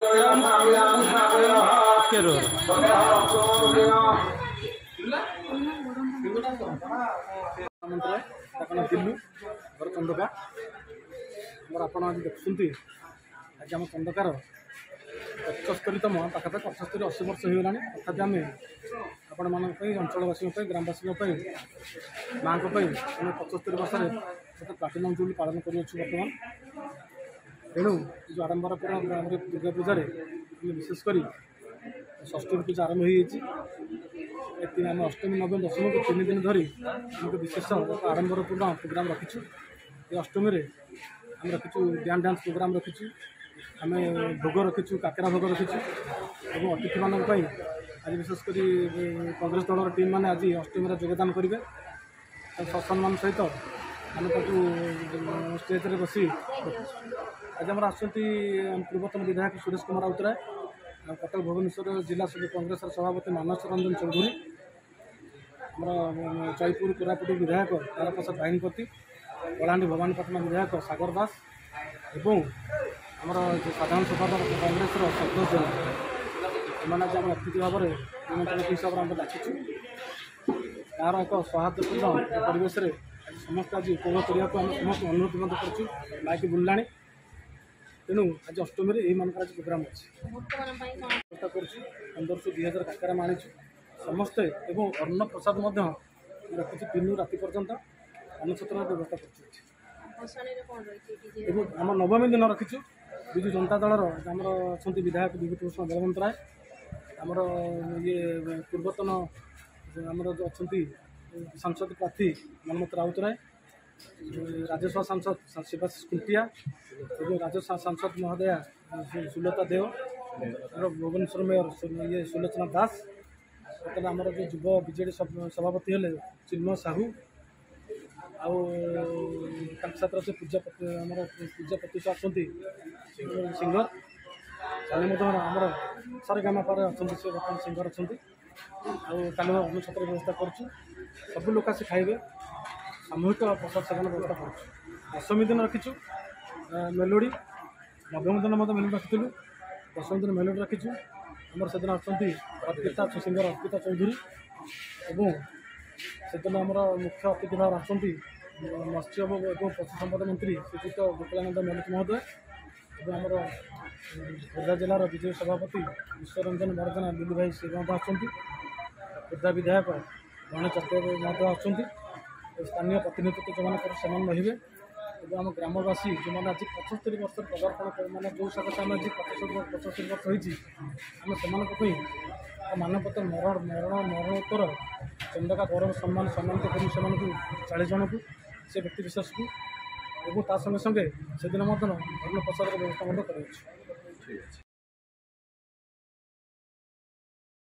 दिल्लू घर चंदका आप देखुं आज आम चंदकार 75तम पाखापाखि 75-80 वर्ष हो गलानी तथापि आम आपण मान अंचलवासी ग्रामवासी माँ 75 वर्ष प्लाटिनम जुबली पालन कर बर्तमान तेणु जो आडंबरपुर ग्राम दुर्गा पूजा विशेषकर षष्ठी पूजा आरंभ हो आम अष्टमी नवमी दशमी को 3 दिन धरी आमको विशेष आडंबरपूर्ण प्रोग्राम रखीचु। ये अष्टमी आम रखीचु ड्यान डांस प्रोग्राम रखीचु, आम भोग रखीचु, काकेरा भोग रखीचु और अतिथि मानक आज विशेषकर कांग्रेस दलर टीम मैंने आज अष्टमी योगदान करेंगे सम्मान सहित आम स्टेज बसी आज आम पूर्वतन विधायक सुरेश कुमार राउतराय, कटक भुवनेश्वर जिला कांग्रेस सभापति मानस रंजन चौधरी, आम जयपुर कोरापुट विधायक तारा प्रसाद बाहिनीपति, कलाहांडी भवानीपाटना विधायक सागर दास एवं आमर साधारण सम्पादक कांग्रेस सदस्य एम आज आम अतिथि भाव में निमंत्रण हिसाब से डाकिचु। यार एक सौहार्दपूर्ण परिवेश समस्त आज उपभोग करने को आम समस्त अनुरोध करूँ बाइक बुल्ला तेणु आज अष्टमी यही मान आज प्रोग्राम अच्छी व्यवस्था कर 1500-2000 काकरा आनीचु समस्ते एवं अन्न प्रसाद रखी 3 राति पर्यंत अन्नछत्र व्यवस्था कर आम नवमी दिन रखीचु विजु जनता दलर आमर अच्छा विधायक विभूतिभूषण बलवंत राय, आमर ये पूर्वतन आमर जो अच्छा सांसद प्रार्थी मनमथ राउतराय, राज्यसभा सांसद शिवाशीष कुंटिया और राज्यसभा सांसद महोदया सुलता देव, भुवनेश्वर मेयर ये सुलोचना दास, आमर जो युव बीजेडी सभापति हेले चिन्मय साहू आसात से पूजापति आमर पूजापति अच्छा सिंगर सालीमधर आमर सारेगामापार अच्छा से बर्तमान सिंगर अच्छा काली अनुछत्र व्यवस्था करुँ सब लोक आसी खाइबे सामूहिक प्रसाद सेवन व्यवस्था करुँ। दशमी दिन रखीचु मेलोडी, नवम दिन मेलोडी रखीलु, दशमी दिन मेलोडी रखीचु आमर से दिन अच्छा सिंगर अर्पिता चौधरी और से दिन आमर मुख्य अतिथि भाव आसती मत्स्य और पशु संपद मंत्री श्रीजुक्त गोपालानंद मल्लिक महोदय और आमर खोर्धा जिलार विजय सभापति विश्वरंजन मरजना लुलु भाई से खोर्धा विधायक गणेश चतुर्वेदी महोदय आसती स्थानीय प्रतिनिधित्व जो मैंने रे और आम ग्रामवासी जो मैंने आज 75 वर्ष पदार्पण मैंने जो सकाश आम आज 75 वर्ष होती मानपत्र मरणोत्तर चंदका गौरव सम्मानित करूँ से 40 जन को से व्यक्ति विशेष को और संगे संगे से दिन अन्न प्रसाद व्यवस्था कर।